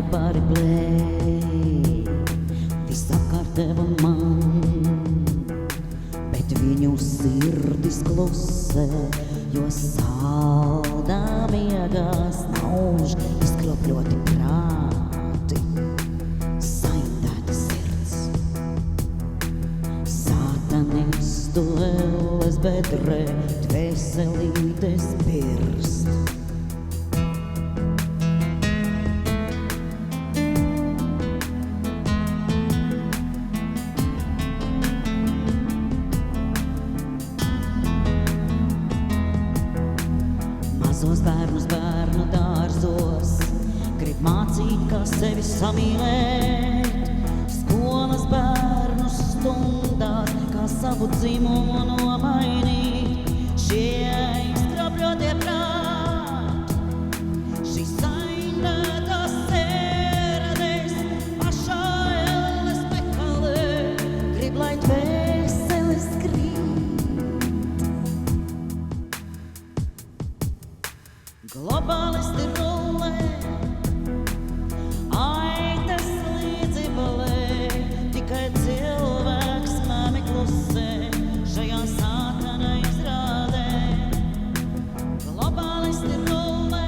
tu vari blēj, visapkārt deva man, bet viņu sirdis klusē, jo saldā miegās nauž izkropļoti prāti, saindēta sirds. Sātanistu elles bedrē, dvēselītes pirst. Mazos bērnus bērnu dārzos grib mācīt, kā sevi samīlēt, skolas bērnus stundās, kā savu dzimumu nomainīt. Šie izkropļotie prāti, šīs saindētās sēradēs, pašā elles mekalē, grib, lai dvēseles krīt. Globālisti rullē, aitas līdzi balē, tikai cilvēks mami klusē šajā sātana izrādē. Globālisti rullē,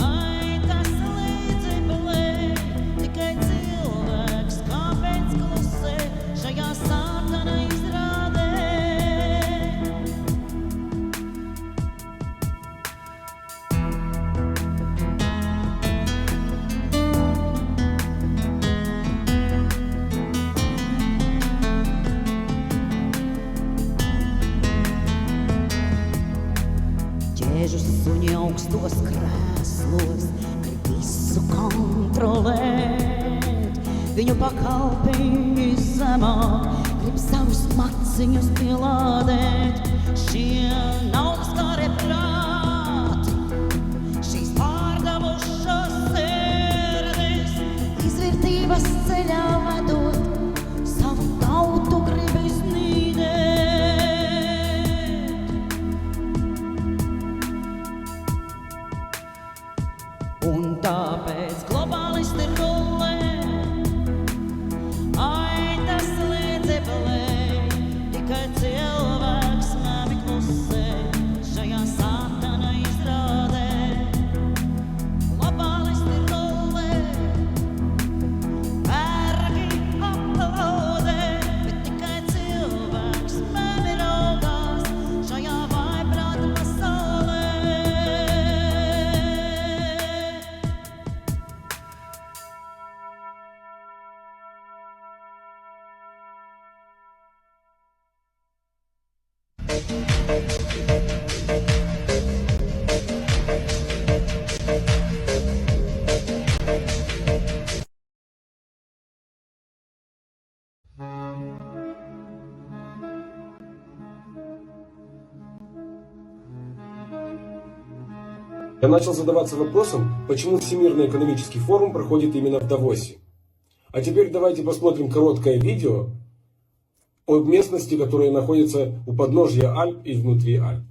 aitas līdzi balē, tikai cilvēks kāpēc klusē šajā sātana izrādē. Ķēžu suņi augstos krēslos grib visu kontrolēt, viņu pakalpiņi zemāk grib savus maciņus pielādēt. Šie naudskārie prāti, šīs pārdevušās sēradēs, izvērtības ceļā vedot, savu tautu grib iznīdēt. Un tāpēc globālisti rullē, aitas līdzi balē, tikai cilvēks mami klusē šajā sātana izrādē. Globālisti rullē, vergi aplaudē, bet tikai cilvēks mami raugās šajā vaiprāta pasaulē. Я начал задаваться вопросом, почему Всемирный экономический форум проходит именно в Давосе. А теперь давайте посмотрим короткое видео о местности, которая находится у подножья Альп и внутри Альп.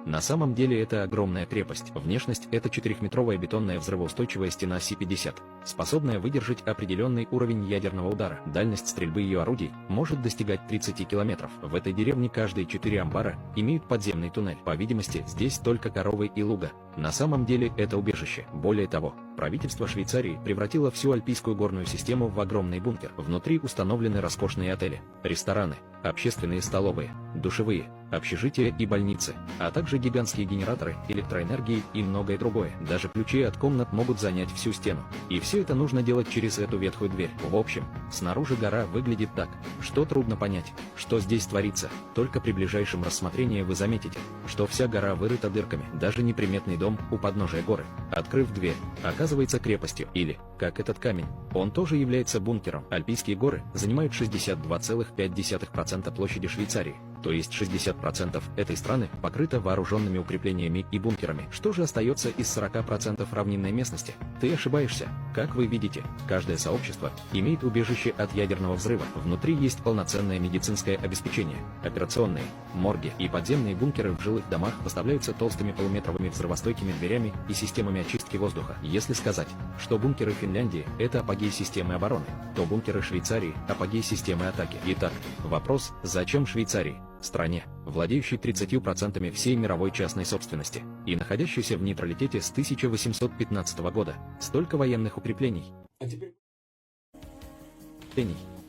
На самом деле это огромная крепость. Внешность — это 4-метровая бетонная взрывоустойчивая стена С-50, способная выдержать определенный уровень ядерного удара. Дальность стрельбы ее орудий может достигать 30 километров. В этой деревне каждые 4 амбара имеют подземный туннель. По видимости, здесь только коровы и луга. На самом деле это убежище. Более того, правительство Швейцарии превратило всю альпийскую горную систему в огромный бункер. Внутри установлены роскошные отели, рестораны, общественные столовые, душевые, общежития и больницы, а также гигантские генераторы электроэнергии и многое другое. Даже ключи от комнат могут занять всю стену. И все это нужно делать через эту ветхую дверь. В общем, снаружи гора выглядит так, что трудно понять, что здесь творится. Только при ближайшем рассмотрении вы заметите, что вся гора вырыта дырками. Даже неприметный дом у подножия горы, открыв дверь, оказывается крепостью. Или, как этот камень, он тоже является бункером. Альпийские горы занимают 62,5% площади Швейцарии. то есть 60% этой страны покрыто вооруженными укреплениями и бункерами. Что же остается из 40% равнинной местности? Ты ошибаешься. Как вы видите, каждое сообщество имеет убежище от ядерного взрыва. Внутри есть полноценное медицинское обеспечение. Операционные, морги и подземные бункеры в жилых домах поставляются толстыми полуметровыми взрывостойкими дверями и системами очистки воздуха. Если сказать, что бункеры Финляндии – это апогей системы обороны, то бункеры Швейцарии – апогей системы атаки. Итак, вопрос, зачем Швейцарии, стране, владеющей 30% всей мировой частной собственности и находящейся в нейтралитете с 1815 года, столько военных укреплений?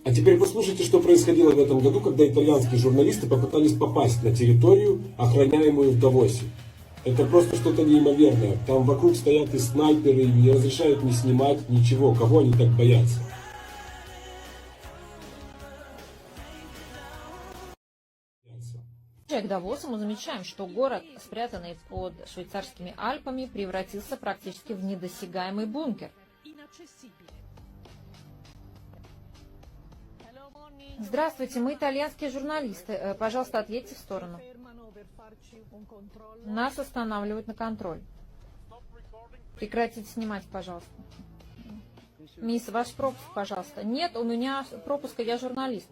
А теперь послушайте, что происходило в этом году, когда итальянские журналисты попытались попасть на территорию, охраняемую в Давосе. Это просто что-то неимоверное. Там вокруг стоят и снайперы, и не разрешают ни снимать, ничего. Кого они так боятся? К Давосу мы замечаем, что город, спрятанный под швейцарскими Альпами, превратился практически в недосягаемый бункер. Здравствуйте, мы итальянские журналисты. Пожалуйста, отъедьте в сторону. Нас останавливают на контроль. Прекратите снимать, пожалуйста. Мисс, ваш пропуск, пожалуйста. Нет, у меня пропуска, я журналист.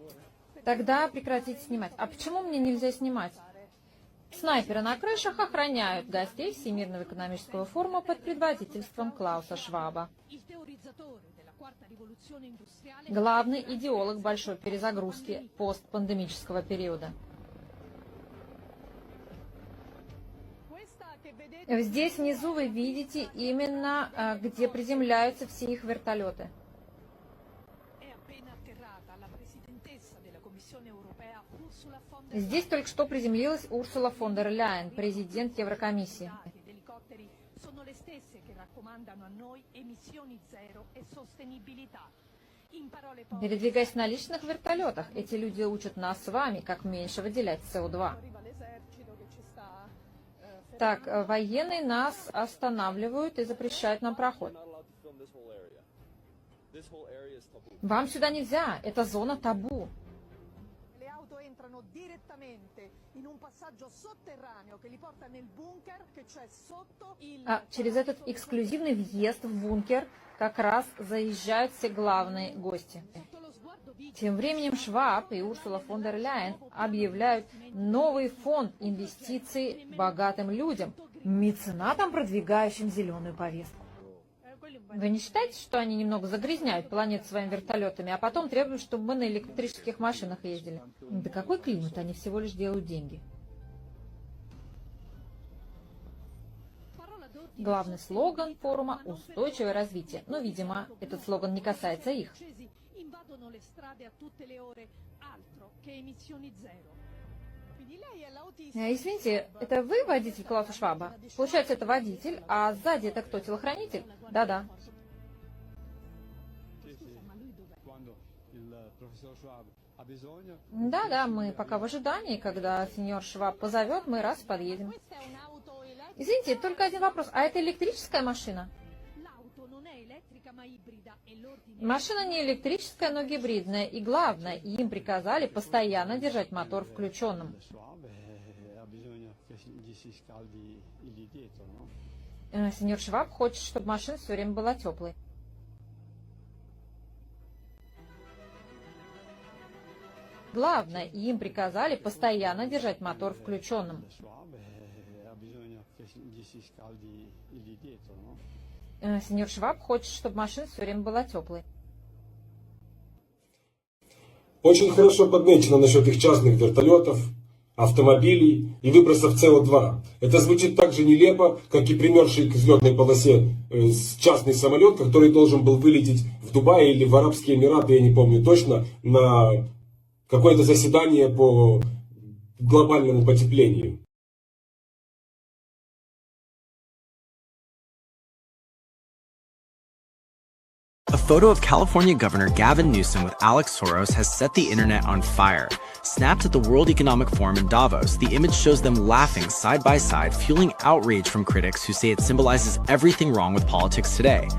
Тогда прекратите снимать. А почему мне нельзя снимать? Снайперы на крышах охраняют гостей Всемирного экономического форума под предводительством Клауса Шваба. Главный идеолог большой перезагрузки постпандемического периода. Здесь внизу вы видите именно, где приземляются все их вертолеты. Здесь только что приземлилась Урсула фон дер Ляйен, президент Еврокомиссии. Передвигаясь на личных вертолетах, эти люди учат нас с вами, как меньше выделять СО2. Так, военные нас останавливают и запрещают нам проход. Вам сюда нельзя, это зона табу. А через этот эксклюзивный въезд в бункер как раз заезжают все главные гости. Тем временем Шваб и Урсула фон дер Ляйен объявляют новый фонд инвестиций богатым людям, меценатам, продвигающим зеленую повестку. Вы не считаете, что они немного загрязняют планету своими вертолетами, а потом требуют, чтобы мы на электрических машинах ездили? Да какой климат? Они всего лишь делают деньги. Главный слоган форума – устойчивое развитие. Но, видимо, этот слоган не касается их. Извините, это вы водитель Клауса Шваба? Получается, это водитель, а сзади это кто, телохранитель? Да-да. Да-да, мы пока в ожидании, когда сеньор Шваб позовет, мы раз подъедем. Извините, только один вопрос. А это электрическая машина? Машина не электрическая, но гибридная. И главное, им приказали постоянно держать мотор включенным. Сеньор Шваб хочет, чтобы машина все время была теплой. Главное, им приказали постоянно держать мотор включенным. Сеньор Шваб хочет, чтобы машина все время была теплой. Очень хорошо подмечено насчет их частных вертолетов, автомобилей и выбросов СО2. Это звучит так же нелепо, как и примерший к взлетной полосе частный самолет, который должен был вылететь в Дубай или в Арабские Эмираты, я не помню точно, на какое-то заседание по глобальному потеплению. A photo of California Governor Gavin Newsom with Alex Soros has set the internet on fire. Snapped at the World Economic Forum in Davos, the image shows them laughing side by side, fueling outrage from critics who say it symbolizes everything wrong with politics today.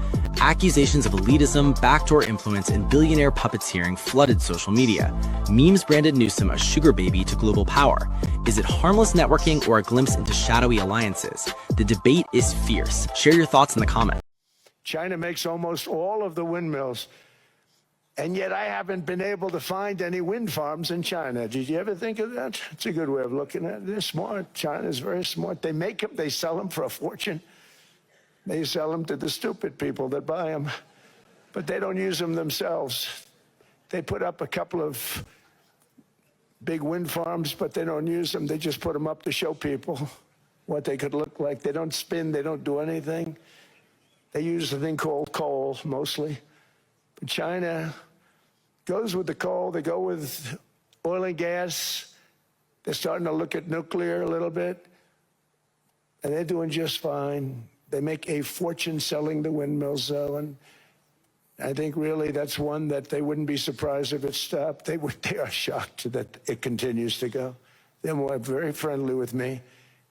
Accusations of elitism, backdoor influence, and billionaire puppeteering flooded social media. Memes branded Newsom a sugar baby to global power. Is it harmless networking or a glimpse into shadowy alliances? The debate is fierce. Share your thoughts in the comments. China makes almost all of the windmills, and yet I haven't been able to find any wind farms in China. Did you ever think of that? It's a good way of looking at it. They're smart. China's very smart. They make them, they sell them for a fortune. They sell them to the stupid people that buy them, but they don't use them themselves. They put up a couple of big wind farms, but they don't use them. They just put them up to show people what they could look like. They don't spin. They don't do anything. They use a thing called coal, mostly. But China goes with the coal. They go with oil and gas. They're starting to look at nuclear a little bit. And they're doing just fine. They make a fortune selling the windmills, though. And I think really that's one that they wouldn't be surprised if it stopped. They are shocked that it continues to go. They're very friendly with me.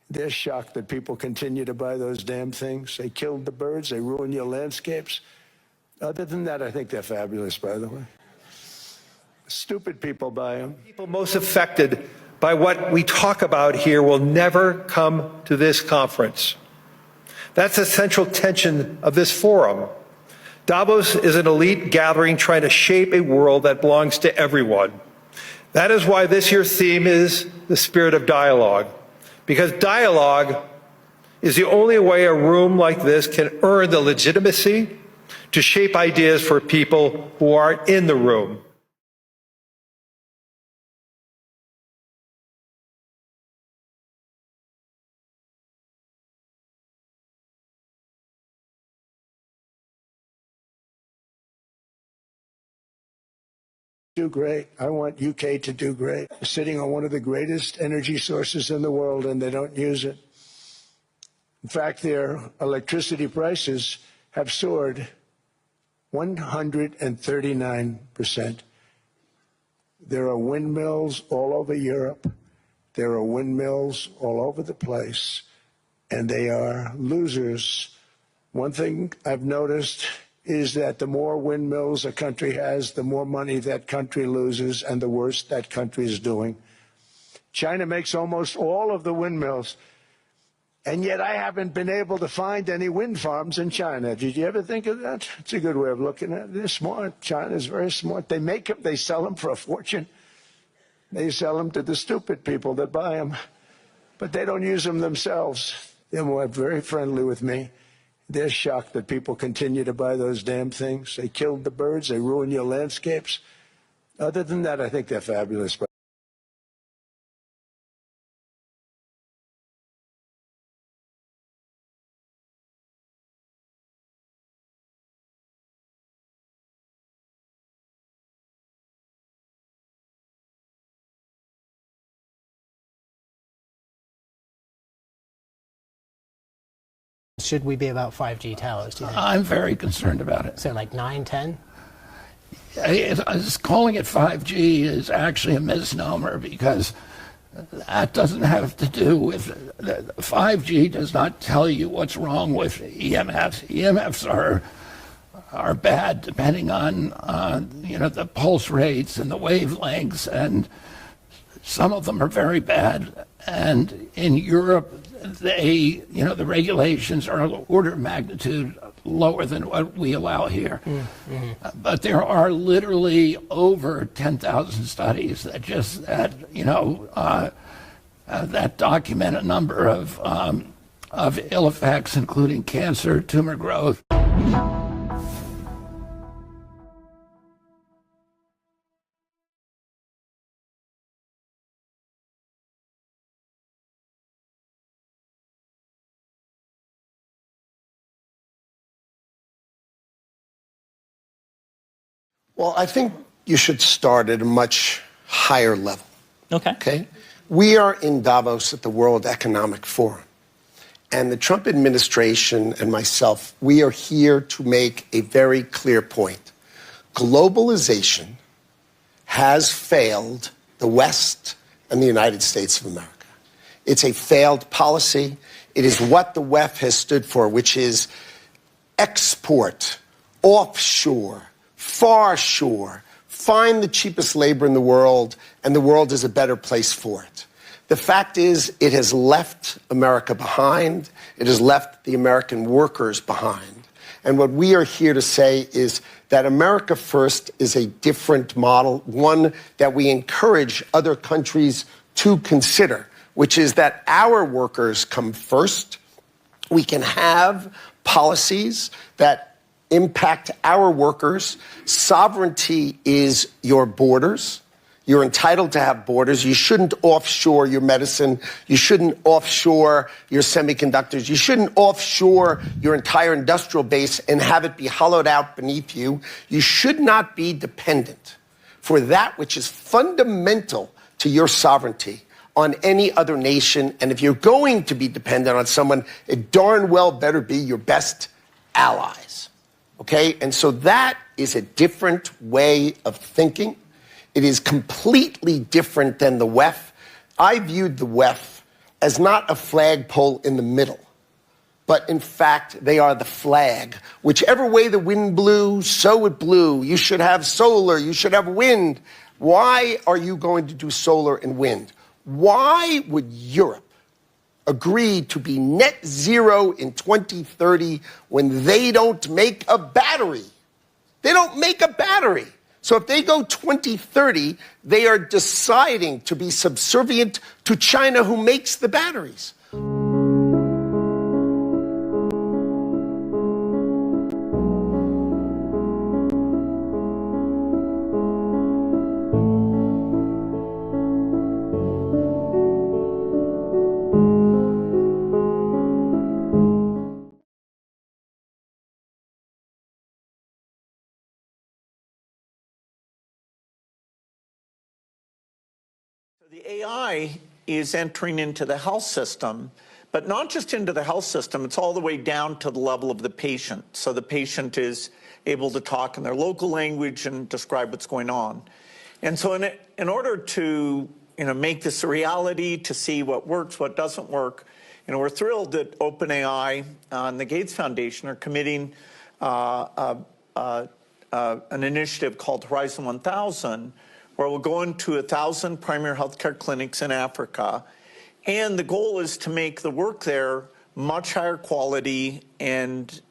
They're shocked that people continue to buy those damn things. They killed the birds. They ruin your landscapes. Other than that, I think they're fabulous, by the way. Stupid people buy them. People most affected by what we talk about here will never come to this conference. That's the central tension of this forum. Davos is an elite gathering trying to shape a world that belongs to everyone. That is why this year's theme is the spirit of dialogue. Because dialogue is the only way a room like this can earn the legitimacy to shape ideas for people who aren't in the room. Do great. I want UK to do great. They're sitting on one of the greatest energy sources in the world, and they don't use it. In fact, their electricity prices have soared 139%. There are windmills all over Europe. There are windmills all over the place, and they are losers. One thing I've noticed is that the more windmills a country has, the more money that country loses and the worse that country is doing. China makes almost all of the windmills, and yet I haven't been able to find any wind farms in China. Did you ever think of that? It's a good way of looking at it. They're smart. China's very smart. They make them, they sell them for a fortune. They sell them to the stupid people that buy them, but they don't use them themselves. They're very friendly with me. They're shocked that people continue to buy those damn things. They killed the birds. They ruin your landscapes. Other than that, I think they're fabulous. Should we be about 5G towers, do you think? I'm very concerned about it. So like 9, 10? Calling it 5G is actually a misnomer because that doesn't have to do with 5G does not tell you what's wrong with EMFs. EMFs are bad depending on the pulse rates and the wavelengths, and some of them are very bad. And in Europe, the regulations are an order of magnitude lower than what we allow here. Mm-hmm. But there are literally over 10,000 studies that document a number of ill effects, including cancer, tumor growth. Well, I think you should start at a much higher level. Okay. We are in Davos at the World Economic Forum. And the Trump administration and myself, we are here to make a very clear point. Globalization has failed the West and the United States of America. It's a failed policy. It is what the WEF has stood for, which is export offshore, far shore, find the cheapest labor in the world, and the world is a better place for it. The fact is, it has left America behind. It has left the American workers behind. And what we are here to say is that America First is a different model, one that we encourage other countries to consider, which is that our workers come first. We can have policies that impact our workers. Sovereignty is your borders. You're entitled to have borders. You shouldn't offshore your medicine. You shouldn't offshore your semiconductors. You shouldn't offshore your entire industrial base and have it be hollowed out beneath you. You should not be dependent for that which is fundamental to your sovereignty on any other nation. And if you're going to be dependent on someone, it darn well better be your best allies. Okay? And so that is a different way of thinking. It is completely different than the WEF. I viewed the WEF as not a flagpole in the middle, but in fact, they are the flag. Whichever way the wind blew, so it blew. You should have solar, you should have wind. Why are you going to do solar and wind? Why would Europe agree to be net zero in 2030 when they don't make a battery? They don't make a battery. So if they go 2030, they are deciding to be subservient to China, who makes the batteries. The AI is entering into the health system, but not just into the health system, it's all the way down to the level of the patient. So the patient is able to talk in their local language and describe what's going on. And so in order to make this a reality, to see what works, what doesn't work, we're thrilled that OpenAI and the Gates Foundation are committing an initiative called Horizon 1000, where we'll go into 1,000 primary healthcare clinics in Africa. And the goal is to make the work there much higher quality and,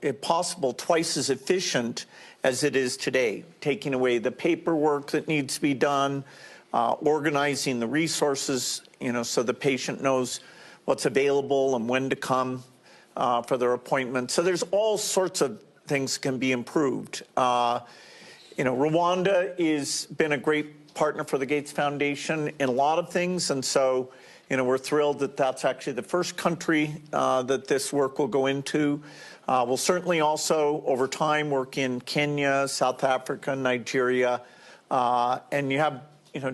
if possible, twice as efficient as it is today, taking away the paperwork that needs to be done, organizing the resources, so the patient knows what's available and when to come for their appointment. So there's all sorts of things can be improved. Rwanda has been a great partner for the Gates Foundation in a lot of things, and so we're thrilled that that's actually the first country that this work will go into. We'll certainly also, over time, work in Kenya, South Africa, Nigeria, and you have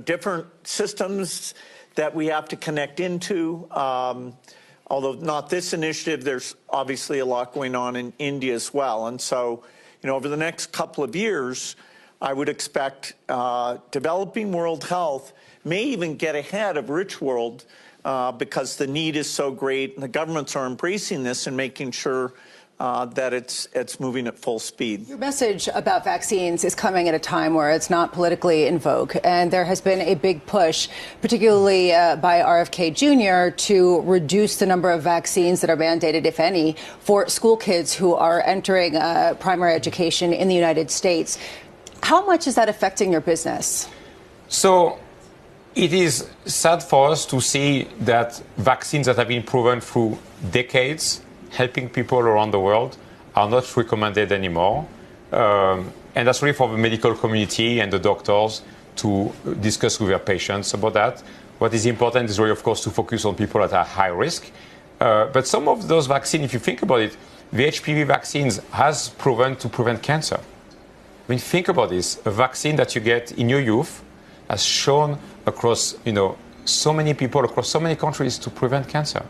different systems that we have to connect into. Although not this initiative, there's obviously a lot going on in India as well, and so over the next couple of years, I would expect developing world health may even get ahead of rich world because the need is so great, and the governments are embracing this and making sure that it's moving at full speed. Your message about vaccines is coming at a time where it's not politically in vogue, and there has been a big push, particularly by RFK Jr., to reduce the number of vaccines that are mandated, if any, for school kids who are entering primary education in the United States. How much is that affecting your business? So it is sad for us to see that vaccines that have been proven through decades, helping people around the world, are not recommended anymore. And that's really for the medical community and the doctors to discuss with their patients about that. What is important is really, of course, to focus on people that are high risk. But some of those vaccines, if you think about it, the HPV vaccines has proven to prevent cancer. I mean, think about this. A vaccine that you get in your youth has shown across, so many people across so many countries to prevent cancer.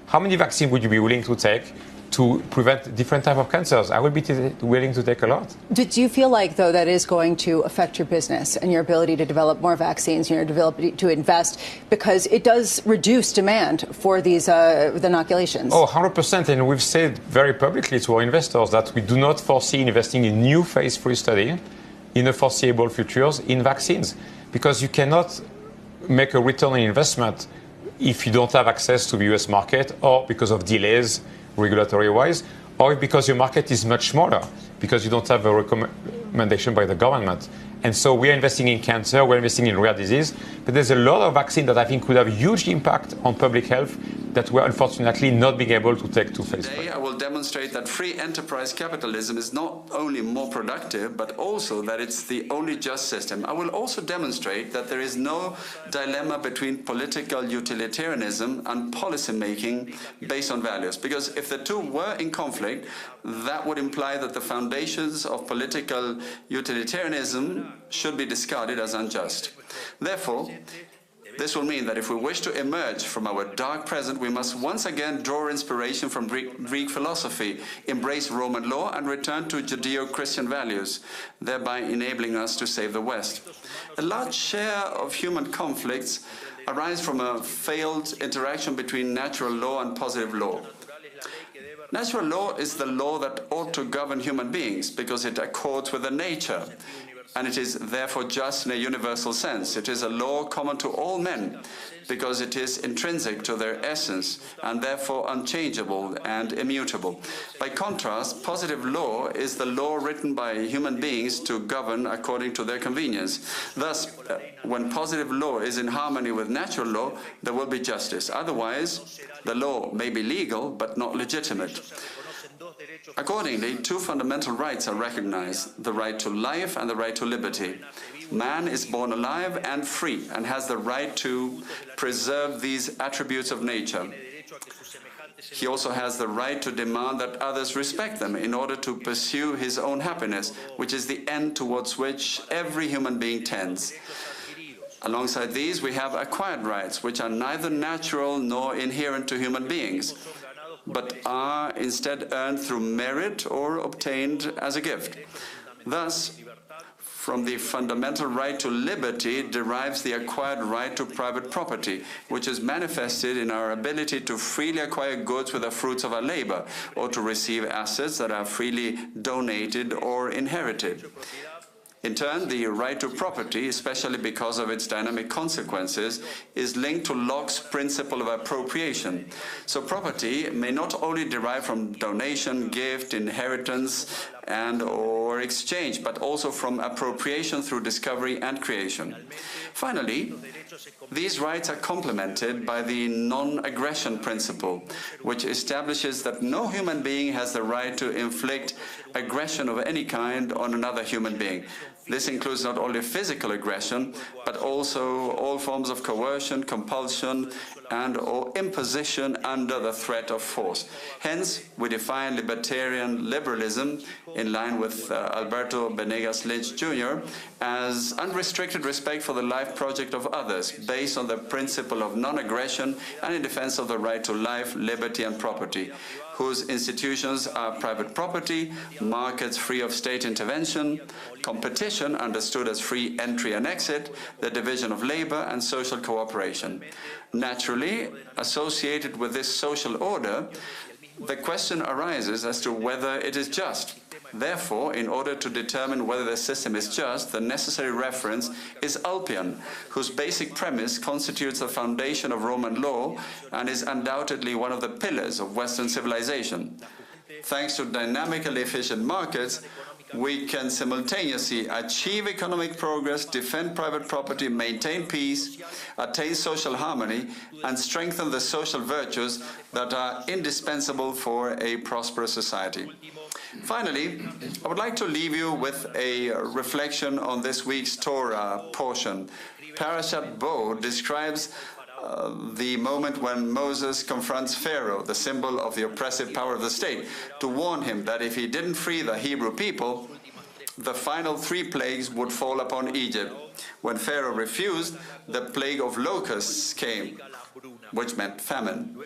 How many vaccines would you be willing to take to prevent different types of cancers. I will be willing to take a lot. Do you feel like, though, that is going to affect your business and your ability to develop more vaccines, your ability to invest, because it does reduce demand for these inoculations? Oh, 100%. And we've said very publicly to our investors that we do not foresee investing in new phase 3 study in the foreseeable futures in vaccines, because you cannot make a return on investment if you don't have access to the US market, or because of delays regulatory-wise, or because your market is much smaller, because you don't have a recommendation by the government. And so we are investing in cancer, we're investing in rare disease, but there's a lot of vaccine that I think could have a huge impact on public health that we're unfortunately not being able to take to phase 3. Today I will demonstrate that free enterprise capitalism is not only more productive, but also that it's the only just system. I will also demonstrate that there is no dilemma between political utilitarianism and policy making based on values, because if the two were in conflict, that would imply that the foundations of political utilitarianism should be discarded as unjust. Therefore, this will mean that if we wish to emerge from our dark present, we must once again draw inspiration from Greek philosophy, embrace Roman law, and return to Judeo-Christian values, thereby enabling us to save the West. A large share of human conflicts arise from a failed interaction between natural law and positive law. Natural law is the law that ought to govern human beings because it accords with the nature, and it is therefore just in a universal sense. It is a law common to all men because it is intrinsic to their essence and therefore unchangeable and immutable. By contrast, positive law is the law written by human beings to govern according to their convenience. Thus, when positive law is in harmony with natural law, there will be justice. Otherwise, the law may be legal but not legitimate. Accordingly, two fundamental rights are recognized: the right to life and the right to liberty. Man is born alive and free and has the right to preserve these attributes of nature. He also has the right to demand that others respect them in order to pursue his own happiness, which is the end towards which every human being tends. Alongside these, we have acquired rights, which are neither natural nor inherent to human beings, but are instead earned through merit or obtained as a gift. Thus, from the fundamental right to liberty derives the acquired right to private property, which is manifested in our ability to freely acquire goods with the fruits of our labor, or to receive assets that are freely donated or inherited. In turn, the right to property, especially because of its dynamic consequences, is linked to Locke's principle of appropriation. So property may not only derive from donation, gift, inheritance, and/or exchange, but also from appropriation through discovery and creation. Finally, these rights are complemented by the non-aggression principle, which establishes that no human being has the right to inflict aggression of any kind on another human being. This includes not only physical aggression, but also all forms of coercion, compulsion, and/or imposition under the threat of force. Hence, we define libertarian liberalism, in line with Alberto Benegas Lynch Jr., as unrestricted respect for the life project of others, based on the principle of non-aggression and in defense of the right to life, liberty, and property, whose institutions are private property, markets free of state intervention, competition understood as free entry and exit, the division of labor, and social cooperation. Naturally, associated with this social order, the question arises as to whether it is just. Therefore, in order to determine whether the system is just, the necessary reference is Ulpian, whose basic premise constitutes the foundation of Roman law and is undoubtedly one of the pillars of Western civilization. Thanks to dynamically efficient markets, we can simultaneously achieve economic progress, defend private property, maintain peace, attain social harmony, and strengthen the social virtues that are indispensable for a prosperous society. Finally, I would like to leave you with a reflection on this week's Torah portion. Parashat Bo describes the moment when Moses confronts Pharaoh, the symbol of the oppressive power of the state, to warn him that if he didn't free the Hebrew people, the final 3 plagues would fall upon Egypt. When Pharaoh refused, the plague of locusts came. which meant famine.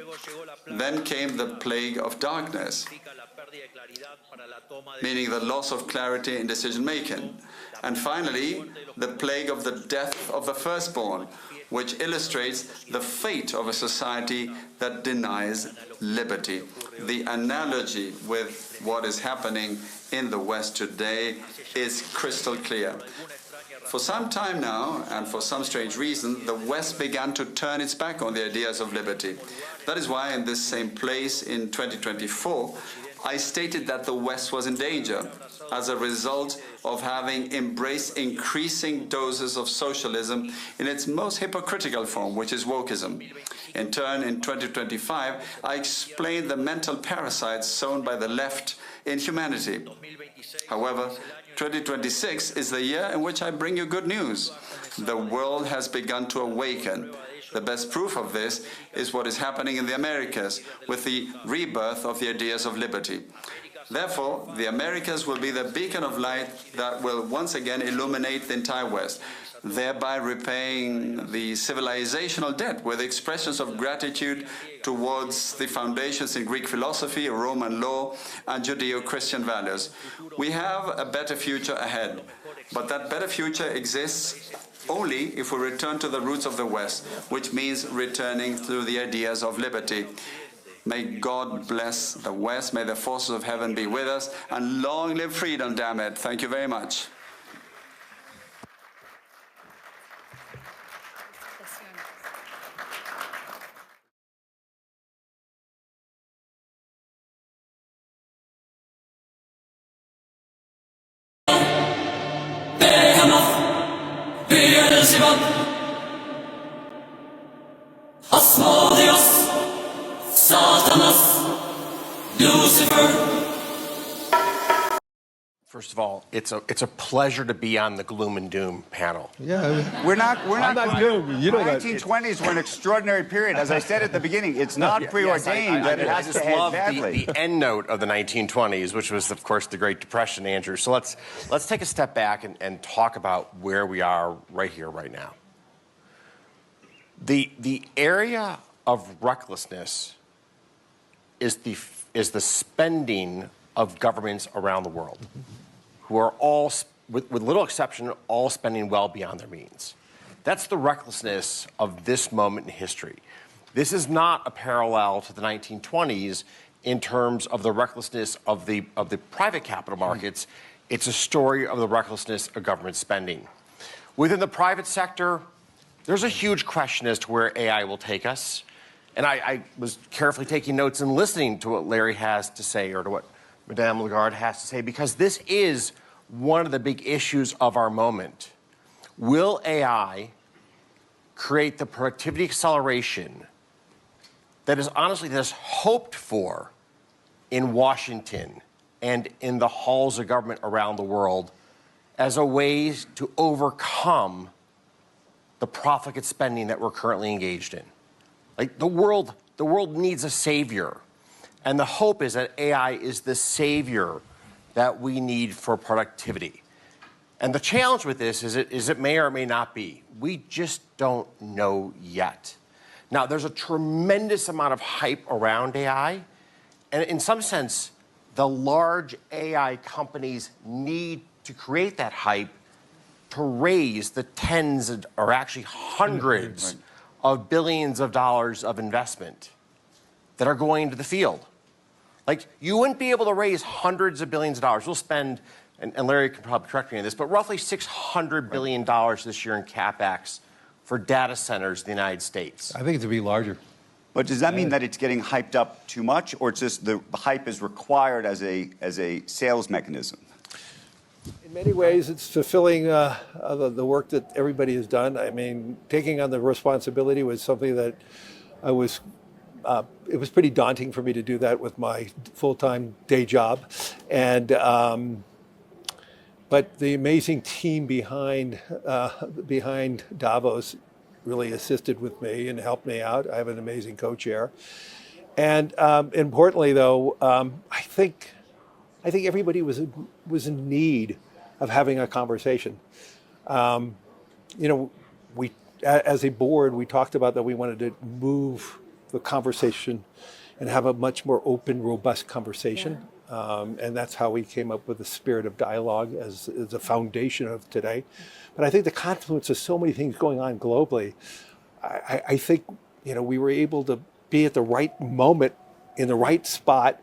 Then came the plague of darkness, meaning the loss of clarity in decision-making. And finally, the plague of the death of the firstborn, which illustrates the fate of a society that denies liberty. The analogy with what is happening in the West today is crystal clear. For some time now, and for some strange reason, the West began to turn its back on the ideas of liberty. That is why in this same place in 2024, I stated that the West was in danger as a result of having embraced increasing doses of socialism in its most hypocritical form, which is wokeism. In turn, in 2025, I explained the mental parasites sown by the left in humanity. However, 2026 is the year in which I bring you good news. The world has begun to awaken. The best proof of this is what is happening in the Americas with the rebirth of the ideas of liberty. Therefore, the Americas will be the beacon of light that will once again illuminate the entire West, thereby repaying the civilizational debt with expressions of gratitude towards the foundations in Greek philosophy, Roman law, and Judeo-Christian values. We have a better future ahead, but that better future exists only if we return to the roots of the West, which means returning to the ideas of liberty. May God bless the West, may the forces of heaven be with us, and long live freedom, damn it. Thank you very much. First of all, it's a pleasure to be on the gloom and doom panel. Yeah, we're not gloom. You know that. 1920s were an extraordinary period. As I said at the beginning, it's not preordained that it has to end badly. The end note of the 1920s, which was, of course, the Great Depression, Andrew. So let's take a step back and talk about where we are right here, right now. The area of recklessness is the spending of governments around the world, who are all, with little exception, all spending well beyond their means. That's the recklessness of this moment in history. This is not a parallel to the 1920s in terms of the recklessness of the private capital markets. It's a story of the recklessness of government spending. Within the private sector, there's a huge question as to where AI will take us. And I was carefully taking notes and listening to what Larry has to say, or to what Madame Lagarde has to say, because this is one of the big issues of our moment. Will AI create the productivity acceleration that is honestly this hoped for in Washington and in the halls of government around the world as a way to overcome the profligate spending that we're currently engaged in? Like the world needs a savior. And the hope is that AI is the savior that we need for productivity. And the challenge with this is it may or may not be. We just don't know yet. Now, there's a tremendous amount of hype around AI. And in some sense, the large AI companies need to create that hype to raise the tens or actually hundreds of billions of dollars of investment that are going into the field. Like, you wouldn't be able to raise hundreds of billions of dollars. We'll spend, and Larry can probably correct me on this, but roughly $600 billion this year in CapEx for data centers in the United States. I think it to be larger. But does that mean that it's getting hyped up too much, or it's just the hype is required as a sales mechanism? In many ways, it's fulfilling the work that everybody has done. I mean, taking on the responsibility was something that it was pretty daunting for me to do that with my full-time day job. And but the amazing team behind Davos really assisted with me and helped me out. I have an amazing co-chair. And importantly, though, I think everybody was in need of having a conversation. We as a board, we talked about that we wanted to move the conversation and have a much more open, robust conversation. And that's how we came up with the spirit of dialogue as a foundation of today. But I think the confluence of so many things going on globally, I think, we were able to be at the right moment in the right spot.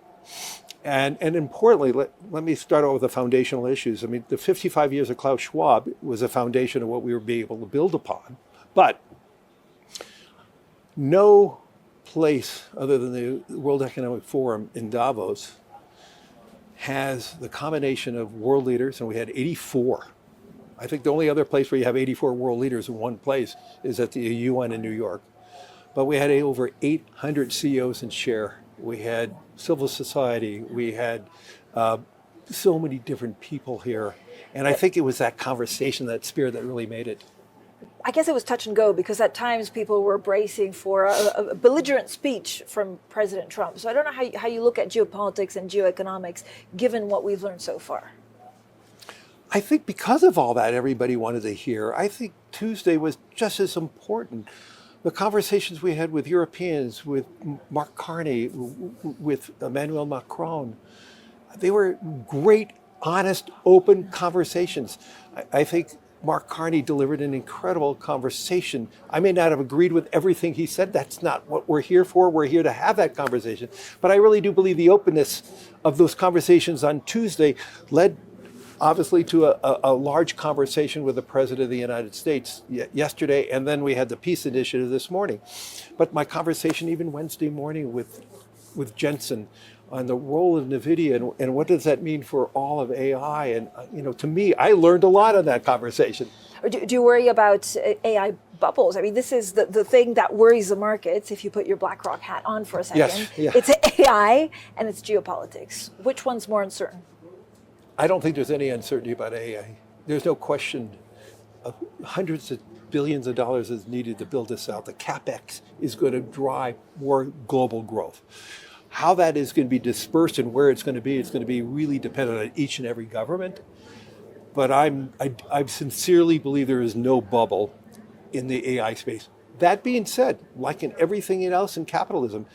And importantly, let me start out with the foundational issues. I mean, the 55 years of Klaus Schwab was a foundation of what we were being able to build upon. But no place other than the World Economic Forum in Davos has the combination of world leaders, and we had 84. I think the only other place where you have 84 world leaders in one place is at the UN in New York. But we had over 800 CEOs and share. We had civil society. We had so many different people here. And I think it was that conversation, that spirit that really made it. I guess it was touch and go because at times people were bracing for a belligerent speech from President Trump. So I don't know how you look at geopolitics and geoeconomics given what we've learned so far. I think because of all that everybody wanted to hear, I think Tuesday was just as important. The conversations we had with Europeans, with Mark Carney, with Emmanuel Macron, they were great, honest, open conversations. I think Mark Carney delivered an incredible conversation. I may not have agreed with everything he said. That's not what we're here for. We're here to have that conversation. But I really do believe the openness of those conversations on Tuesday led obviously to a large conversation with the President of the United States yesterday, and then we had the Peace Initiative this morning. But my conversation even Wednesday morning with Jensen on the role of NVIDIA and what does that mean for all of AI? And to me, I learned a lot in that conversation. Do you worry about AI bubbles? I mean, this is the thing that worries the markets. If you put your BlackRock hat on for a second, yes, yeah. It's AI and it's geopolitics. Which one's more uncertain? I don't think there's any uncertainty about AI. There's no question. Hundreds of billions of dollars is needed to build this out. The CapEx is going to drive more global growth. How that is going to be dispersed and where it's going to be really dependent on each and every government. But I sincerely believe there is no bubble in the AI space. That being said, like in everything else in capitalism,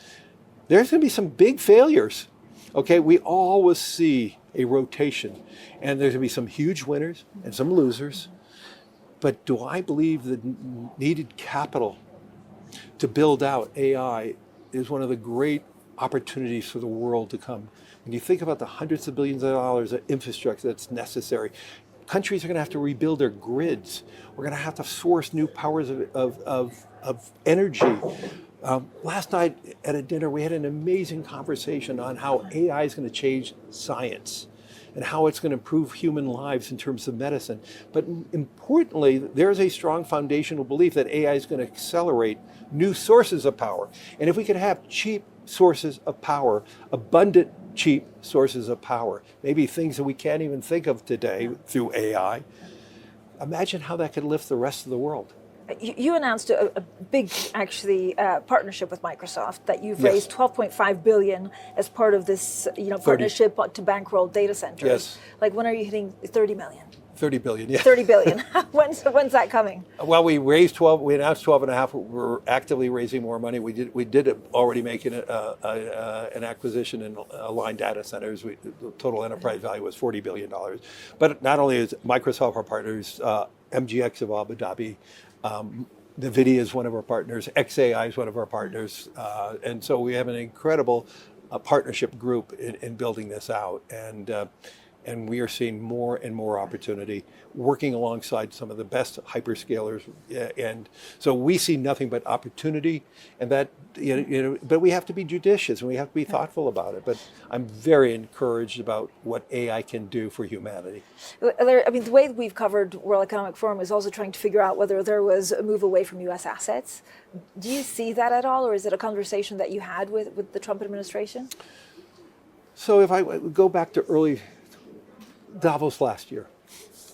there's going to be some big failures. Okay, we always see a rotation, and there's going to be some huge winners and some losers. But do I believe the needed capital to build out AI is one of the great opportunities for the world to come? When you think about the hundreds of billions of dollars of infrastructure that's necessary, countries are going to have to rebuild their grids. We're going to have to source new powers of energy. Last night at a dinner, we had an amazing conversation on how AI is going to change science and how it's going to improve human lives in terms of medicine. But importantly, there's a strong foundational belief that AI is going to accelerate new sources of power. And if we can have cheap sources of power, abundant cheap sources of power, maybe things that we can't even think of today through AI, imagine how that could lift the rest of the world. You announced a big, partnership with Microsoft that you've raised $12.5 billion as part of this, partnership to bankroll data centers. Yes. Like, when are you hitting 30 million? 30 billion, yeah. 30 billion. When's that coming? Well, we raised 12. We announced 12 and a half. We're actively raising more money. We did already make an acquisition in Aligned Data Centers. The total enterprise value was $40 billion. But not only is Microsoft our partners, MGX of Abu Dhabi, NVIDIA is one of our partners, XAI is one of our partners, and so we have an incredible partnership group in building this out, and we are seeing more and more opportunity working alongside some of the best hyperscalers, and so we see nothing but opportunity, and that but we have to be judicious and we have to be thoughtful about it. But I'm very encouraged about what AI can do for humanity. I mean, the way we've covered World Economic Forum is also trying to figure out whether there was a move away from U.S. assets. Do you see that at all, or is it a conversation that you had with the Trump administration? So if I go back to early Davos last year,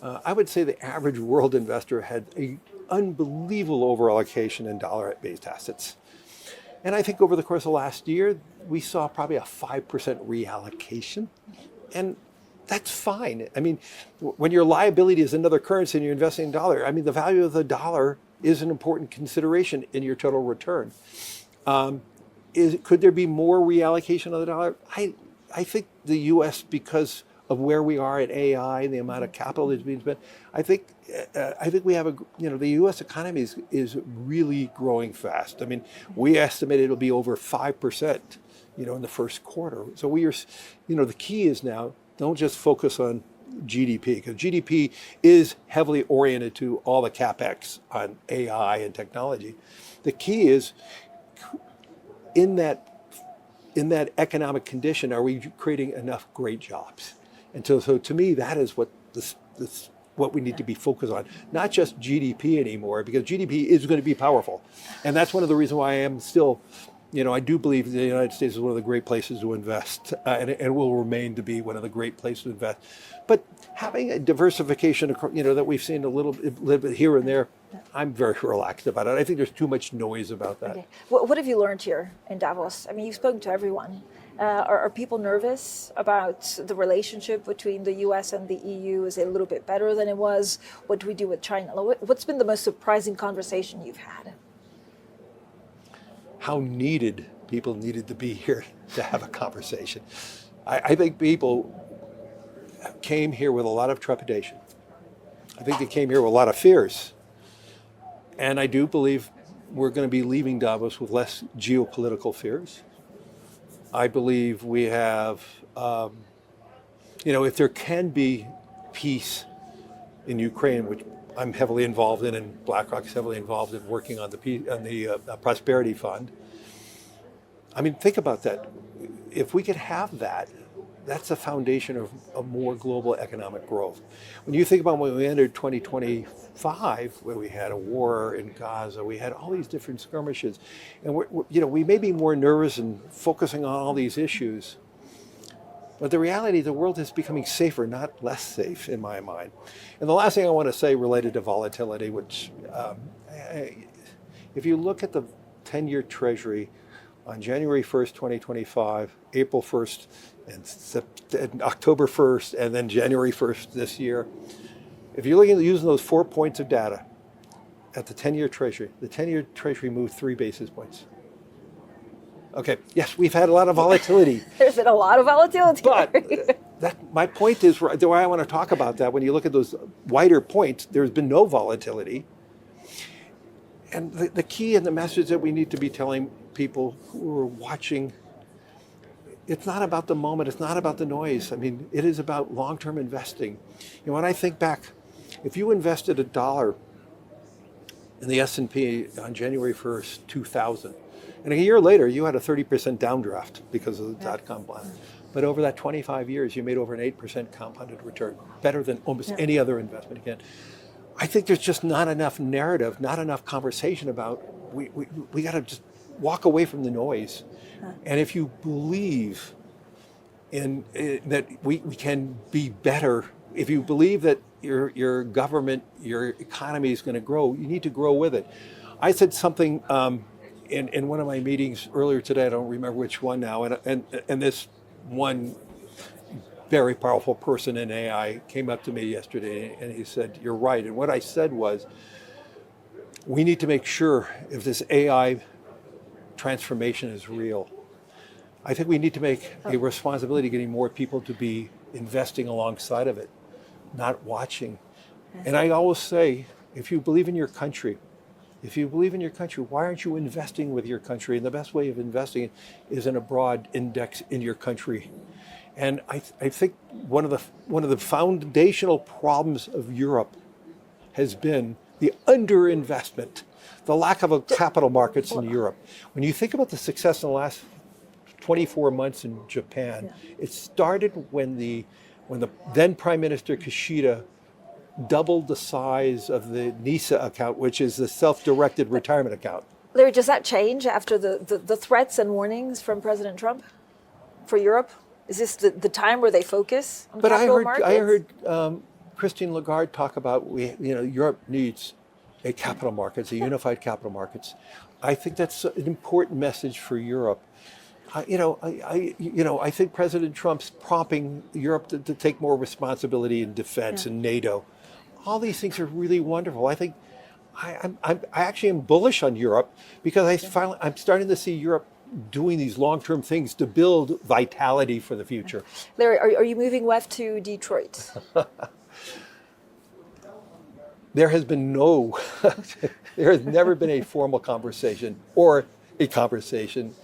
I would say the average world investor had an unbelievable overallocation in dollar-based assets. And I think over the course of last year, we saw probably a 5% reallocation. And that's fine. I mean, when your liability is another currency and you're investing in dollar, I mean, the value of the dollar is an important consideration in your total return. Could there be more reallocation of the dollar? I think the U.S., because of where we are at AI and the amount of capital that's being spent, I think we have the U.S. economy is really growing fast. I mean, we estimate it'll be over 5%, in the first quarter. So we are, the key is now, don't just focus on GDP, because GDP is heavily oriented to all the CapEx on AI and technology. The key is, in that economic condition, are we creating enough great jobs? And so to me, that is what what we need to be focused on, not just GDP anymore, because GDP is going to be powerful. And that's one of the reasons why I am still, I do believe the United States is one of the great places to invest, and will remain to be one of the great places to invest. But having a diversification, that we've seen a little bit here and there, I'm very relaxed about it. I think there's too much noise about that. Okay. What have you learned here in Davos? I mean, you've spoken to everyone. Are people nervous about the relationship between the US and the EU? Is it a little bit better than it was? What do we do with China? What's been the most surprising conversation you've had? How people needed to be here to have a conversation. I think people came here with a lot of trepidation. I think they came here with a lot of fears. And I do believe we're going to be leaving Davos with less geopolitical fears. I believe we have, if there can be peace in Ukraine, which I'm heavily involved in, and BlackRock's heavily involved in working on the Prosperity Fund. I mean, think about that. If we could have that, that's the foundation of a more global economic growth. When you think about when we entered 2025, where we had a war in Gaza, we had all these different skirmishes, and we may be more nervous and focusing on all these issues, but the reality, the world is becoming safer, not less safe, in my mind. And the last thing I want to say related to volatility, which, if you look at the 10-year Treasury on January 1st, 2025, April 1st, and October 1st, and then January 1st this year, if you're looking at using those 4 points of data at the 10-year Treasury, the 10-year Treasury moved 3 basis points. Okay, yes, we've had a lot of volatility. There's been a lot of volatility. But my point is, the way I want to talk about that, when you look at those wider points, there's been no volatility. And the key and the message that we need to be telling people who are watching, it's not about the moment, it's not about the noise. I mean, it is about long-term investing. When I think back, if you invested $1 in the S&P on January 1st, 2000, and a year later, you had a 30% downdraft because of the dot-com blast. But over that 25 years, you made over an 8% compounded return, better than almost any other investment again. I think there's just not enough narrative, not enough conversation about, we got to just walk away from the noise. And if you believe in that we can be better, if you believe that your government, your economy is going to grow, you need to grow with it. I said something in one of my meetings earlier today, I don't remember which one now, and this one very powerful person in AI came up to me yesterday and he said, "You're right." And what I said was, we need to make sure if this AI transformation is real, I think we need to make a responsibility getting more people to be investing alongside of it, not watching. And I always say, if you believe in your country, why aren't you investing with your country? And the best way of investing is in a broad index in your country. And I think one of the foundational problems of Europe has been the underinvestment, the lack of a capital markets in Europe. When you think about the success in the last 24 months in Japan, it started when the then Prime Minister Kishida doubled the size of the NISA account, which is the self-directed retirement account. Larry, does that change after the threats and warnings from President Trump for Europe? Is this the time where they focus on capital markets? I heard Christine Lagarde talk about Europe needs a capital markets, a unified capital markets. I think that's an important message for Europe. I think President Trump's prompting Europe to take more responsibility in defense and NATO. All these things are really wonderful. I I actually am bullish on Europe because I'm starting to see Europe doing these long-term things to build vitality for the future. Larry, are you moving west to Detroit? There has been there has never been a formal conversation or a conversation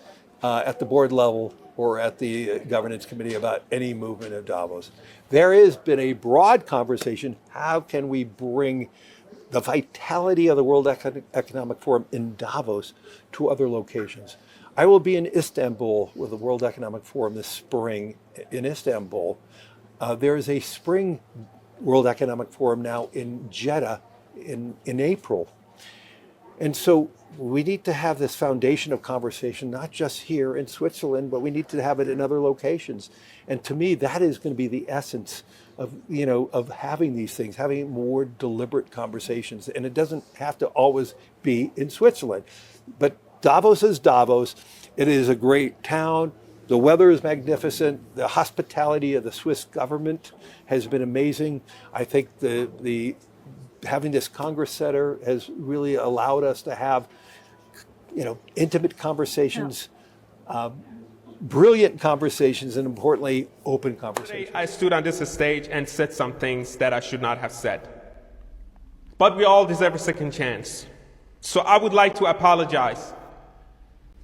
at the board level or at the governance committee about any movement of Davos. There has been a broad conversation, how can we bring the vitality of the World Economic Forum in Davos to other locations? I will be in Istanbul with the World Economic Forum this spring in Istanbul. There is a spring World Economic Forum now in Jeddah in April. And so we need to have this foundation of conversation, not just here in Switzerland, but we need to have it in other locations. And to me, that is going to be the essence of, of having these things, having more deliberate conversations. And it doesn't have to always be in Switzerland. But Davos is Davos. It is a great town. The weather is magnificent. The hospitality of the Swiss government has been amazing. I think the having this Congress Center has really allowed us to have, intimate conversations, brilliant conversations, and importantly, open conversations. I stood on this stage and said some things that I should not have said. But we all deserve a second chance. So I would like to apologize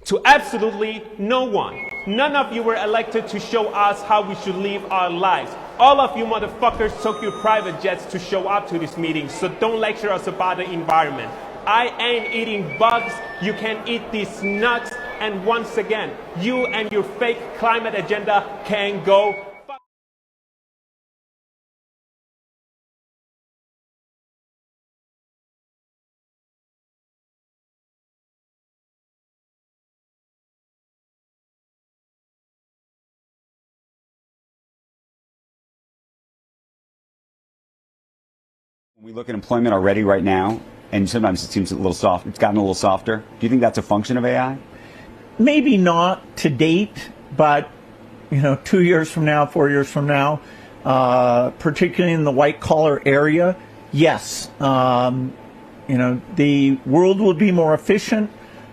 to absolutely no one. None of you were elected to show us how we should live our lives. All of you motherfuckers took your private jets to show up to this meeting, so don't lecture us about the environment. I ain't eating bugs, you can eat these nuts, and once again, you and your fake climate agenda can go. We look at employment already right now, and sometimes it seems a little soft. It's gotten a little softer. Do you think that's a function of AI? Maybe not to date, but 2 years from now, 4 years from now, particularly in the white collar area, yes. The world will be more efficient.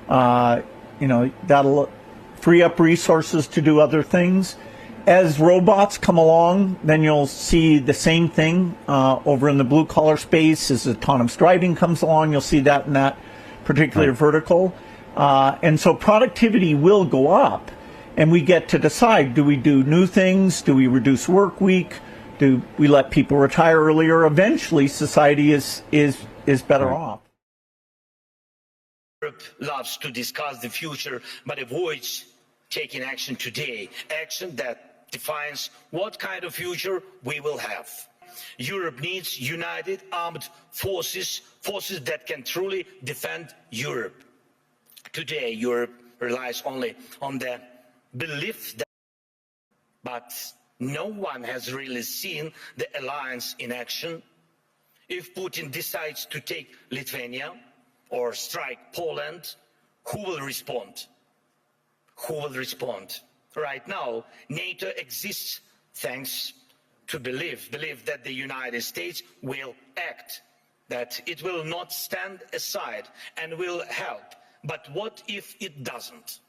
That'll free up resources to do other things. As robots come along, then you'll see the same thing over in the blue-collar space. As autonomous driving comes along, you'll see that in that particular vertical. And so productivity will go up, and we get to decide, do we do new things? Do we reduce work week? Do we let people retire earlier? Eventually, society is better off. Europe loves to discuss the future, but avoids taking action today, action that defines what kind of future we will have. Europe needs united armed forces that can truly defend Europe. Today, Europe relies only on the belief that, but no one has really seen the alliance in action. If Putin decides to take Lithuania or strike Poland, who will respond? Who will respond? Right now, NATO exists thanks to belief that the United States will act, that it will not stand aside and will help. But what if it doesn't?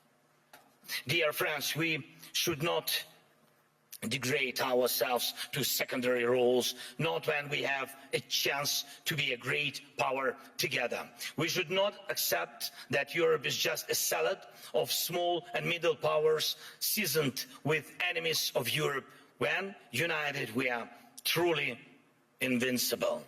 Dear friends, we should not degrade ourselves to secondary roles, not when we have a chance to be a great power together. We should not accept that Europe is just a salad of small and middle powers seasoned with enemies of Europe. When united, we are truly invincible.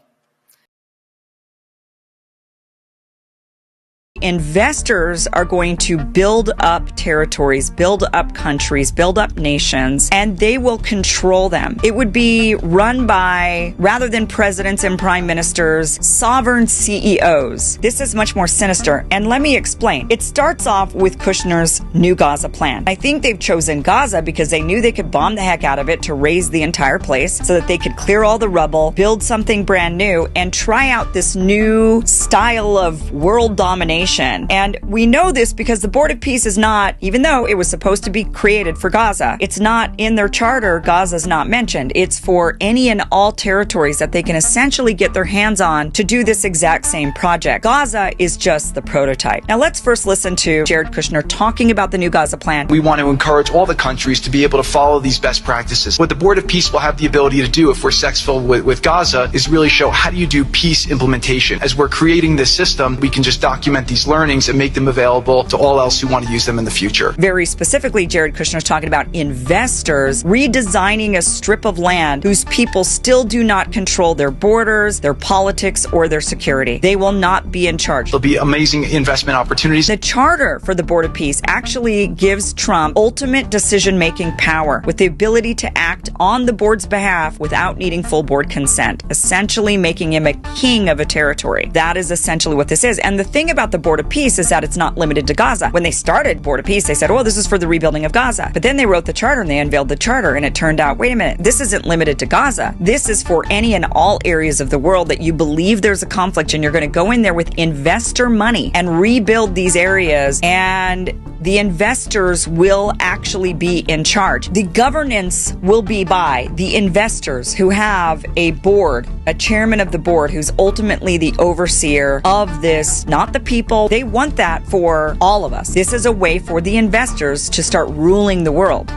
Investors are going to build up territories, build up countries, build up nations, and they will control them. It would be run by, rather than presidents and prime ministers, sovereign CEOs. This is much more sinister, and let me explain. It starts off with Kushner's new Gaza plan. I think they've chosen Gaza because they knew they could bomb the heck out of it to raise the entire place so that they could clear all the rubble, build something brand new, and try out this new style of world domination nation. And we know this because the Board of Peace is not, even though it was supposed to be created for Gaza, it's not in their charter. Gaza's not mentioned. It's for any and all territories that they can essentially get their hands on to do this exact same project. Gaza is just the prototype. Now let's first listen to Jared Kushner talking about the new Gaza plan. We want to encourage all the countries to be able to follow these best practices. What the Board of Peace will have the ability to do if we're successful with Gaza is really show how do you do peace implementation. As we're creating this system, we can just document these learnings and make them available to all else who want to use them in the future. Very specifically, Jared Kushner's talking about investors redesigning a strip of land whose people still do not control their borders, their politics, or their security. They will not be in charge. There'll be amazing investment opportunities. The charter for the Board of Peace actually gives Trump ultimate decision-making power with the ability to act on the board's behalf without needing full board consent, essentially making him a king of a territory. That is essentially what this is. And the thing about the Board of Peace is that it's not limited to Gaza. When they started Board of Peace, they said, oh, this is for the rebuilding of Gaza. But then they wrote the charter and they unveiled the charter, and it turned out, wait a minute, this isn't limited to Gaza. This is for any and all areas of the world that you believe there's a conflict, and you're going to go in there with investor money and rebuild these areas, and the investors will actually be in charge. The governance will be by the investors who have a board, a chairman of the board who's ultimately the overseer of this, not the people. They want that for all of us. This is a way for the investors to start ruling the world.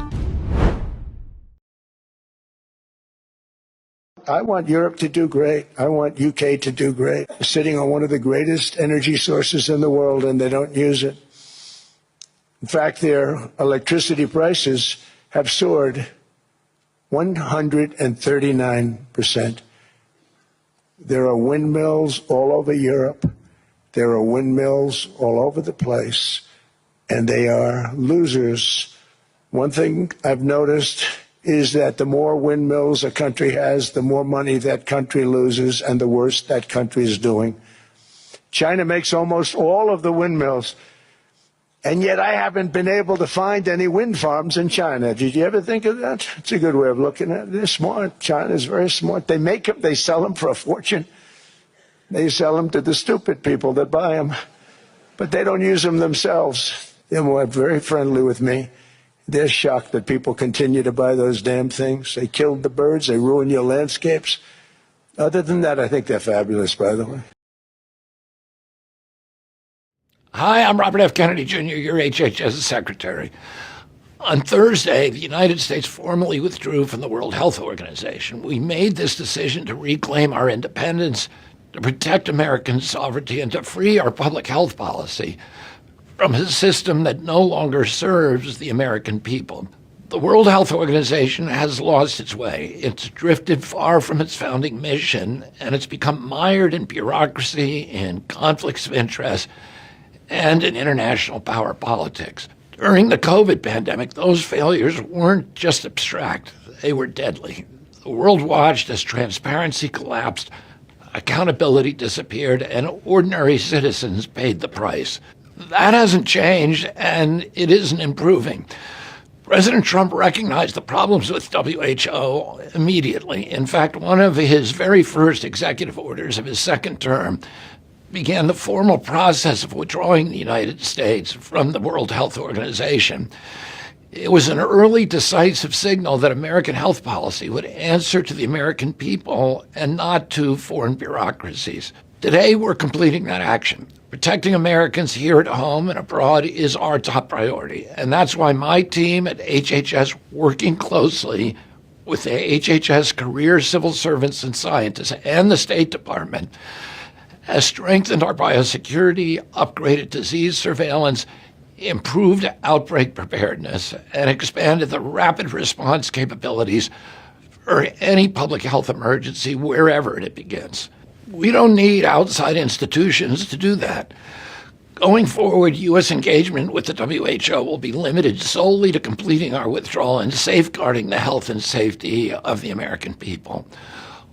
I want Europe to do great. I want UK to do great. They're sitting on one of the greatest energy sources in the world, and they don't use it. In fact, their electricity prices have soared 139%. There are windmills all over Europe. There are windmills all over the place, and they are losers. One thing I've noticed is that the more windmills a country has, the more money that country loses and the worse that country is doing. China makes almost all of the windmills, and yet I haven't been able to find any wind farms in China. Did you ever think of that? It's a good way of looking at it. They're smart. China's very smart. They make them, they sell them for a fortune. They sell them to the stupid people that buy them, but they don't use them themselves. They're very friendly with me. They're shocked that people continue to buy those damn things. They killed the birds. They ruin your landscapes. Other than that, I think they're fabulous, by the way. Hi, I'm Robert F. Kennedy, Jr., your HHS secretary. On Thursday, the United States formally withdrew from the World Health Organization. We made this decision to reclaim our independence, to protect American sovereignty, and to free our public health policy from a system that no longer serves the American people. The World Health Organization has lost its way. It's drifted far from its founding mission, and it's become mired in bureaucracy, in conflicts of interest, and in international power politics. During the COVID pandemic, those failures weren't just abstract, they were deadly. The world watched as transparency collapsed, accountability disappeared, and ordinary citizens paid the price. That hasn't changed, and it isn't improving. President Trump recognized the problems with WHO immediately. In fact, one of his very first executive orders of his second term began the formal process of withdrawing the United States from the World Health Organization. It was an early, decisive signal that American health policy would answer to the American people and not to foreign bureaucracies. Today, we're completing that action. Protecting Americans here at home and abroad is our top priority, and that's why my team at HHS, working closely with the HHS career civil servants and scientists and the State Department, has strengthened our biosecurity, upgraded disease surveillance, improved outbreak preparedness, and expanded the rapid response capabilities for any public health emergency wherever it begins. We don't need outside institutions to do that. Going forward, U.S. engagement with the WHO will be limited solely to completing our withdrawal and safeguarding the health and safety of the American people.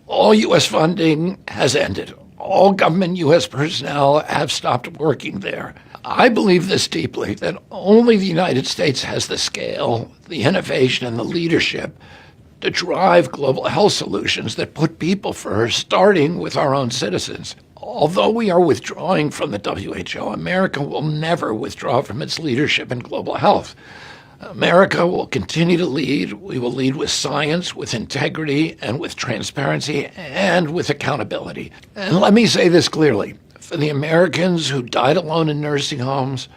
All U.S. funding has ended. All government U.S. personnel have stopped working there. I believe this deeply, that only the United States has the scale, the innovation, and the leadership to drive global health solutions that put people first, starting with our own citizens. Although we are withdrawing from the WHO, America will never withdraw from its leadership in global health. America will continue to lead. We will lead with science, with integrity, and with transparency, and with accountability. And let me say this clearly. For the Americans who died alone in nursing homes,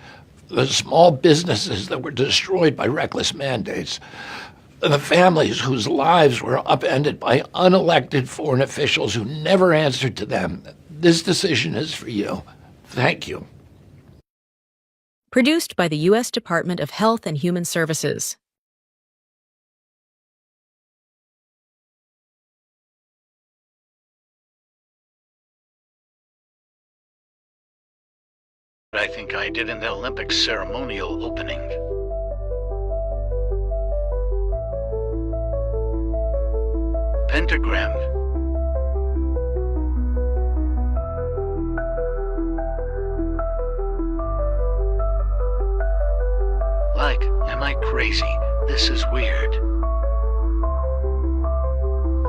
the small businesses that were destroyed by reckless mandates, the families whose lives were upended by unelected foreign officials who never answered to them, this decision is for you. Thank you. Produced by the U.S. Department of Health and Human Services. I think I did in the Olympic ceremonial opening. Pentagram. Like, am I crazy? This is weird.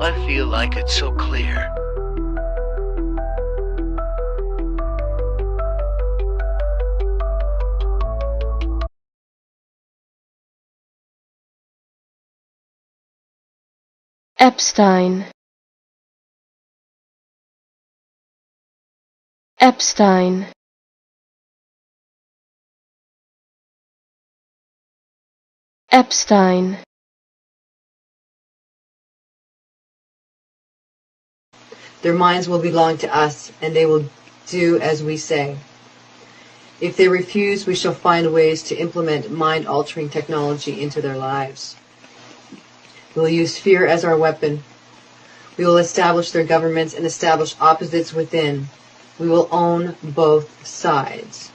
I feel like it's so clear. Epstein. Epstein. Epstein. Their minds will belong to us, and they will do as we say. If they refuse, we shall find ways to implement mind-altering technology into their lives. We will use fear as our weapon. We will establish their governments and establish opposites within. We will own both sides.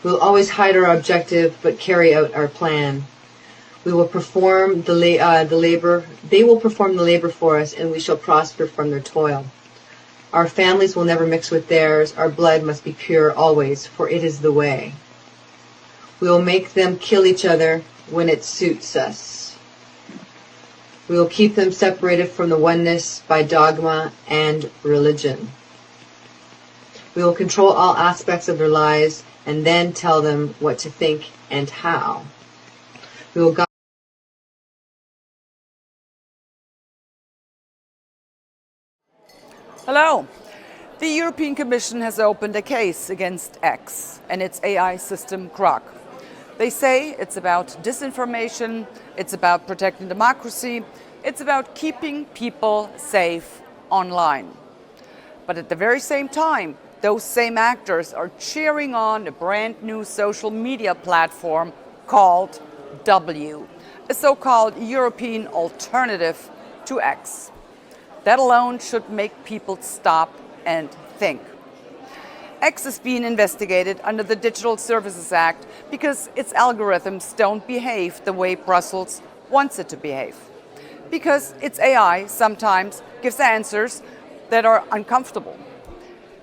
We will always hide our objective, but carry out our plan. We will perform the labor. They will perform the labor for us, and we shall prosper from their toil. Our families will never mix with theirs. Our blood must be pure always, for it is the way. We will make them kill each other when it suits us. We will keep them separated from the oneness by dogma and religion. We will control all aspects of their lives and then tell them what to think and how. We will guide. Hello. The European Commission has opened a case against X and its AI system Grok. They say it's about disinformation, it's about protecting democracy, it's about keeping people safe online. But at the very same time, those same actors are cheering on a brand new social media platform called W, a so-called European alternative to X. That alone should make people stop and think. X is being investigated under the Digital Services Act because its algorithms don't behave the way Brussels wants it to behave. Because its AI sometimes gives answers that are uncomfortable.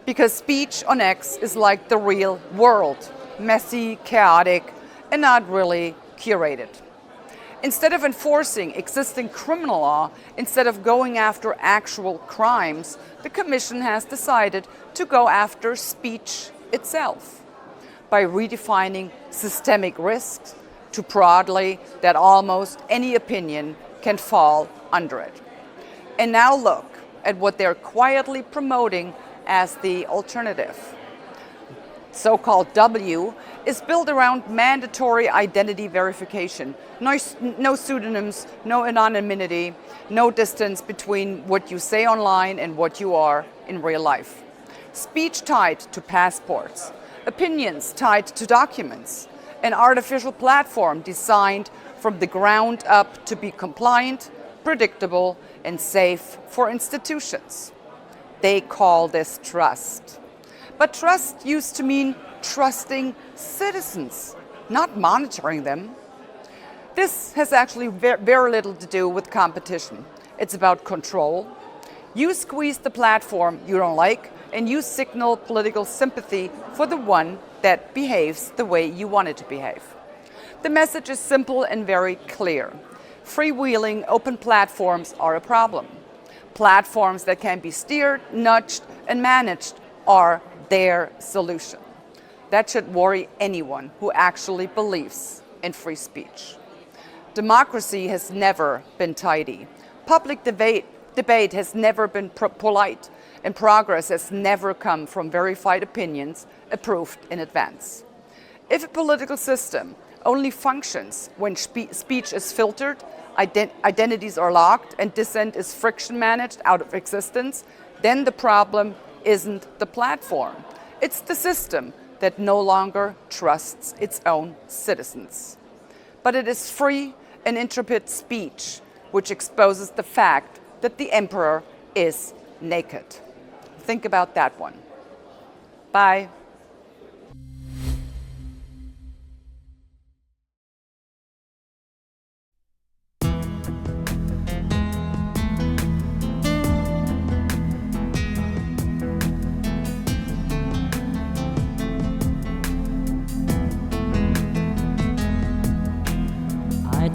Because speech on X is like the real world, messy, chaotic, and not really curated. Instead of enforcing existing criminal law, instead of going after actual crimes, the Commission has decided to go after speech itself by redefining systemic risks too broadly that almost any opinion can fall under it. And now look at what they're quietly promoting as the alternative. So-called W is built around mandatory identity verification. No pseudonyms, no anonymity, no distance between what you say online and what you are in real life. Speech tied to passports, opinions tied to documents, an artificial platform designed from the ground up to be compliant, predictable, and safe for institutions. They call this trust. But trust used to mean trusting citizens, not monitoring them. This has actually very little to do with competition. It's about control. You squeeze the platform you don't like, and you signal political sympathy for the one that behaves the way you want it to behave. The message is simple and very clear. Freewheeling open platforms are a problem. Platforms that can be steered, nudged, and managed are their solution. That should worry anyone who actually believes in free speech. Democracy has never been tidy. Public debate has never been polite, and progress has never come from verified opinions approved in advance. If a political system only functions when speech is filtered, identities are locked, and dissent is friction managed out of existence, then the problem isn't the platform. It's the system that no longer trusts its own citizens. But it is free and intrepid speech which exposes the fact that the emperor is naked. Think about that one. Bye.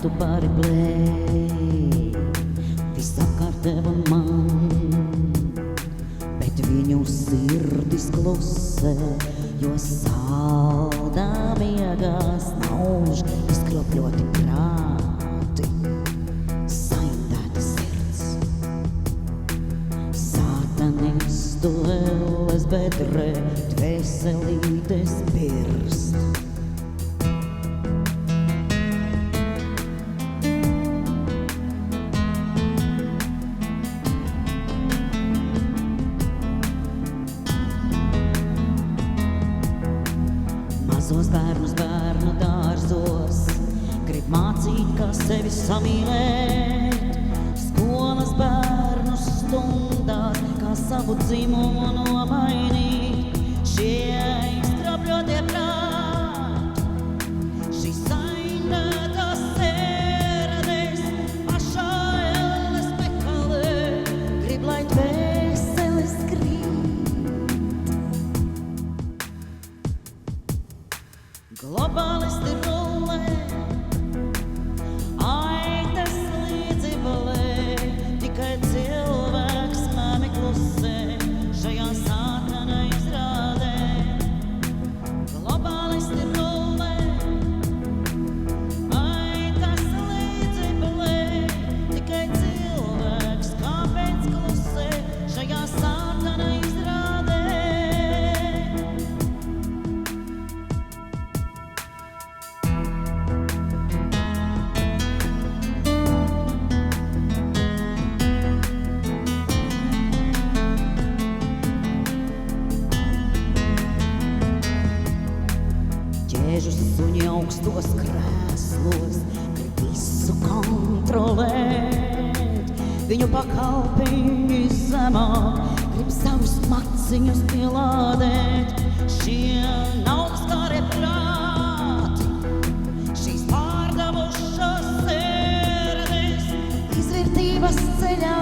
Tu pari blēj, visapkārt tev un man, bet viņu sirdis klusē, jo saldā miegās nauž izkropļoti prāti, saindēta sirds. Sātanistu elles bedrē, dvēselītes pirst. Mazos bērnus bērnu dārzos grib mācīt, kā sevi samīlēt. Skolas bērnu stundās, kā savu dzimumu nomainīt. Šie izkropļotie prāti, šīs saindētās sērades, pašā elles meklē, grib, lai dvēseles krīt. Globālisti rullē, aitas līdzi balē, tikai cilvēks mani klusē šajā sātana izrādē. Globālisti rullē, aitas līdzi balē, tikai cilvēks kāpēc klusē šajā sātana izrādē. Ķēžus suņi augstos krēslos, grib visu kontrolēt. Viņu pakalpiņi zemāk, grib savus maciņus pielādēt. Šie naudskārie prāti, šīs pārdevušās sērades, izvērtības ceļā